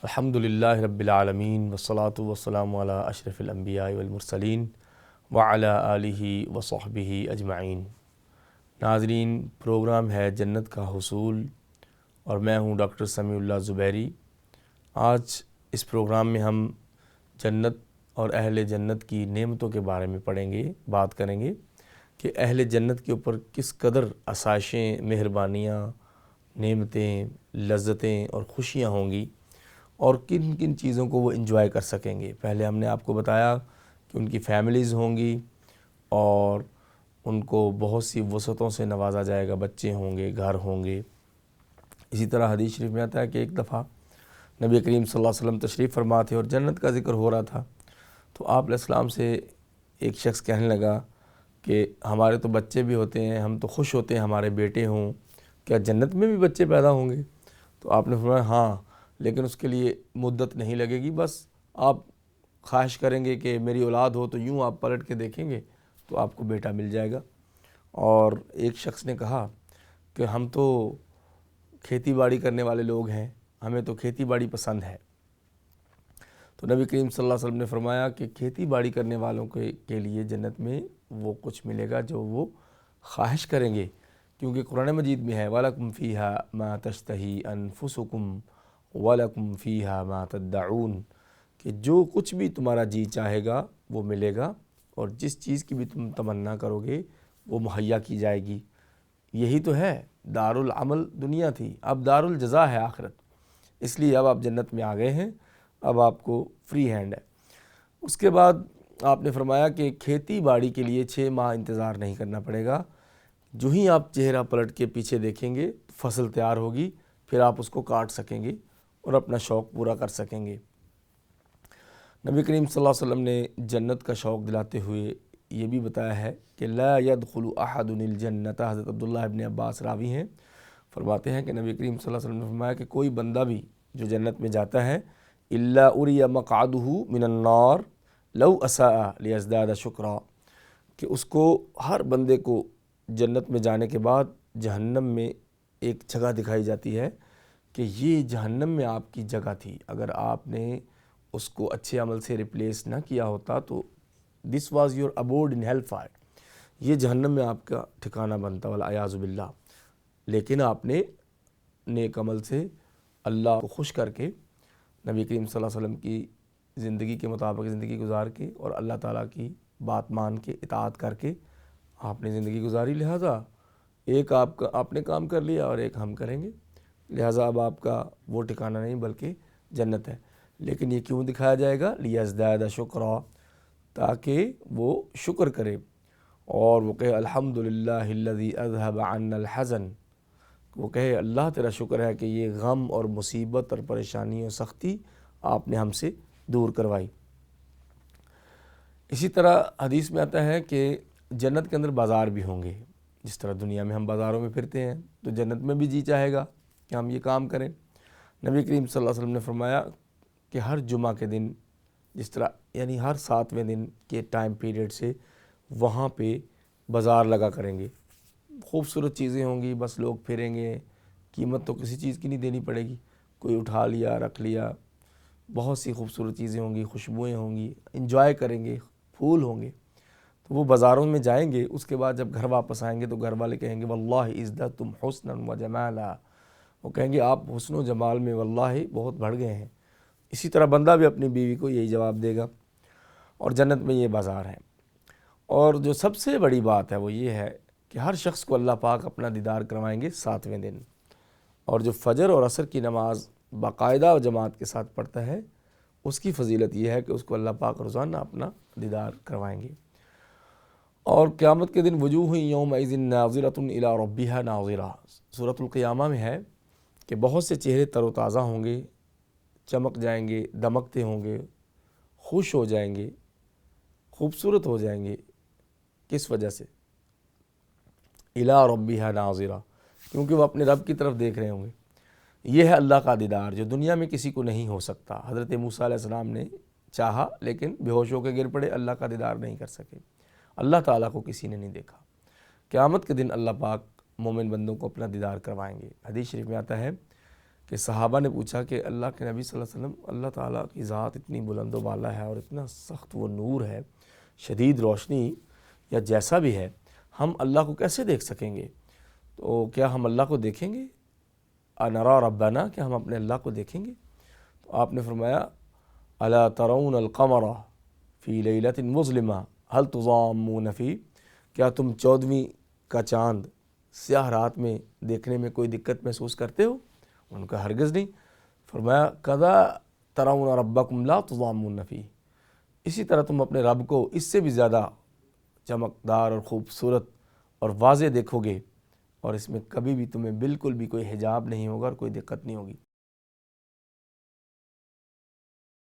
الحمدللہ رب العالمین والصلاة والسلام علی اشرف الانبیاء والمرسلین وعلی آلہ وصحبہ اجمعین۔ ناظرین، پروگرام ہے جنت کا حصول اور میں ہوں ڈاکٹر سمیع اللہ زبیری۔ آج اس پروگرام میں ہم جنت اور اہل جنت کی نعمتوں کے بارے میں پڑھیں گے، بات کریں گے کہ اہل جنت کے اوپر کس قدر آسائشیں، مہربانیاں، نعمتیں، لذتیں اور خوشیاں ہوں گی اور کن کن چیزوں کو وہ انجوائے کر سکیں گے۔ پہلے ہم نے آپ کو بتایا کہ ان کی فیملیز ہوں گی اور ان کو بہت سی وسعتوں سے نوازا جائے گا، بچے ہوں گے، گھر ہوں گے۔ اسی طرح حدیث شریف میں آتا ہے کہ ایک دفعہ نبی کریم صلی اللہ علیہ وسلم تشریف فرما تھے اور جنت کا ذکر ہو رہا تھا، تو آپ علیہ السلام سے ایک شخص کہنے لگا کہ ہمارے تو بچے بھی ہوتے ہیں، ہم تو خوش ہوتے ہیں ہمارے بیٹے ہوں، کیا جنت میں بھی بچے پیدا ہوں گے؟ تو آپ نے فرمایا ہاں، لیکن اس کے لیے مدت نہیں لگے گی، بس آپ خواہش کریں گے کہ میری اولاد ہو تو یوں آپ پلٹ کے دیکھیں گے تو آپ کو بیٹا مل جائے گا۔ اور ایک شخص نے کہا کہ ہم تو کھیتی باڑی کرنے والے لوگ ہیں، ہمیں تو کھیتی باڑی پسند ہے۔ تو نبی کریم صلی اللہ علیہ وسلم نے فرمایا کہ کھیتی باڑی کرنے والوں کے لیے جنت میں وہ کچھ ملے گا جو وہ خواہش کریں گے، کیونکہ قرآن مجید میں ہے وَلَكُمْ فِيهَا مَا تَشْتَهِي أَنفُسُكُمْ وَلَكُمْ فِيهَا مَا تَدَّعُونَ، کہ جو کچھ بھی تمہارا جی چاہے گا وہ ملے گا اور جس چیز کی بھی تم تمنا کرو گے وہ مہیا کی جائے گی۔ یہی تو ہے، دار العمل دنیا تھی، اب دار الجزا ہے آخرت، اس لیے اب آپ جنت میں آ گئے ہیں، اب آپ کو فری ہینڈ ہے۔ اس کے بعد آپ نے فرمایا کہ کھیتی باڑی کے لیے 6 ماہ انتظار نہیں کرنا پڑے گا، جو ہی آپ چہرہ پلٹ کے پیچھے دیکھیں گے فصل تیار ہوگی، پھر آپ اس کو کاٹ سکیں گے اور اپنا شوق پورا کر سکیں گے۔ نبی کریم صلی اللہ علیہ وسلم نے جنت کا شوق دلاتے ہوئے یہ بھی بتایا ہے کہ لا يدخل احد الجنت، حضرت عبداللہ ابن عباس راوی ہیں، فرماتے ہیں کہ نبی کریم صلی اللہ علیہ وسلم نے فرمایا کہ کوئی بندہ بھی جو جنت میں جاتا ہے الا اری مقعدہ من النار لو اساء لیزداد شکرا، کہ اس کو ہر بندے کو جنت میں جانے کے بعد جہنم میں ایک جگہ دکھائی جاتی ہے کہ یہ جہنم میں آپ کی جگہ تھی، اگر آپ نے اس کو اچھے عمل سے ریپلیس نہ کیا ہوتا تو this was your abode in hell fire, یہ جہنم میں آپ کا ٹھکانہ بنتا والعیاذ باللہ۔ لیکن آپ نے نیک عمل سے اللہ کو خوش کر کے نبی کریم صلی اللہ علیہ وسلم کی زندگی کے مطابق زندگی گزار کے اور اللہ تعالیٰ کی بات مان کے اطاعت کر کے آپ نے زندگی گزاری، لہٰذا ایک آپ نے کام کر لیا اور ایک ہم کریں گے، لہٰذا اب آپ کا وہ ٹھکانہ نہیں بلکہ جنت ہے۔ لیکن یہ کیوں دکھایا جائے گا؟ لیزداد شکرا، تاکہ وہ شکر کرے اور وہ کہے الحمدللہ الذی اذھب عنا الحزن، وہ کہے اللہ تیرا شکر ہے کہ یہ غم اور مصیبت اور پریشانی اور سختی آپ نے ہم سے دور کروائی۔ اسی طرح حدیث میں آتا ہے کہ جنت کے اندر بازار بھی ہوں گے، جس طرح دنیا میں ہم بازاروں میں پھرتے ہیں تو جنت میں بھی جی چاہے گا کہ ہم یہ کام کریں۔ نبی کریم صلی اللہ علیہ وسلم نے فرمایا کہ ہر جمعہ کے دن، جس طرح یعنی ہر 7ویں دن کے ٹائم پیریڈ سے وہاں پہ بازار لگا کریں گے، خوبصورت چیزیں ہوں گی، بس لوگ پھریں گے، قیمت تو کسی چیز کی نہیں دینی پڑے گی، کوئی اٹھا لیا رکھ لیا، بہت سی خوبصورت چیزیں ہوں گی، خوشبوئیں ہوں گی، انجوائے کریں گے، پھول ہوں گے۔ تو وہ بازاروں میں جائیں گے، اس کے بعد جب گھر واپس آئیں گے تو گھر والے کہیں گے واللہ ازددتم حسنا وجمالا، وہ کہیں گے آپ حسن و جمال میں واللہ بہت بڑھ گئے ہیں۔ اسی طرح بندہ بھی اپنی بیوی کو یہی جواب دے گا، اور جنت میں یہ بازار ہیں۔ اور جو سب سے بڑی بات ہے وہ یہ ہے کہ ہر شخص کو اللہ پاک اپنا دیدار کروائیں گے 7ویں دن، اور جو فجر اور عصر کی نماز باقاعدہ و جماعت کے ساتھ پڑھتا ہے اس کی فضیلت یہ ہے کہ اس کو اللہ پاک روزانہ اپنا دیدار کروائیں گے۔ اور قیامت کے دن وجوہ یومئذ ناظرۃ الی ربہا ناظرہ، سورۃ القیامہ میں ہے کہ بہت سے چہرے تر و تازہ ہوں گے، چمک جائیں گے، دمکتے ہوں گے، خوش ہو جائیں گے، خوبصورت ہو جائیں گے۔ کس وجہ سے؟ الی ربہا ناظرہ، کیونکہ وہ اپنے رب کی طرف دیکھ رہے ہوں گے۔ یہ ہے اللہ کا دیدار جو دنیا میں کسی کو نہیں ہو سکتا۔ حضرت موسیٰ علیہ السلام نے چاہا لیکن بے ہوش ہو کے گر پڑے، اللہ کا دیدار نہیں کر سکے، اللہ تعالیٰ کو کسی نے نہیں دیکھا۔ قیامت کے دن اللہ پاک مومن بندوں کو اپنا دیدار کروائیں گے۔ حدیث شریف میں آتا ہے کہ کہ صحابہ نے پوچھا کہ اللہ کے نبی صلی اللہ علیہ وسلم، اللہ تعالیٰ کی ذات اتنی بلند و بالا ہے اور اتنا سخت وہ نور ہے، شدید روشنی یا جیسا بھی ہے، ہم اللہ کو کیسے دیکھ سکیں گے؟ تو کیا ہم اللہ کو دیکھیں گے؟ انرا ربنا، کہ ہم اپنے اللہ کو دیکھیں گے؟ تو آپ نے فرمایا الا ترون القمر فی لیلۃ مظلمہ هل تضامون فی، کیا تم 14ویں کا چاند سیاہ رات میں دیکھنے میں کوئی دقت محسوس کرتے ہو؟ ان کا ہرگز نہیں۔ فرمایا کذا ترون ربکم لا تضامون فی، اسی طرح تم اپنے رب کو اس سے بھی زیادہ چمکدار اور خوبصورت اور واضح دیکھو گے، اور اس میں کبھی بھی تمہیں بالکل بھی کوئی حجاب نہیں ہوگا اور کوئی دقت نہیں ہوگی۔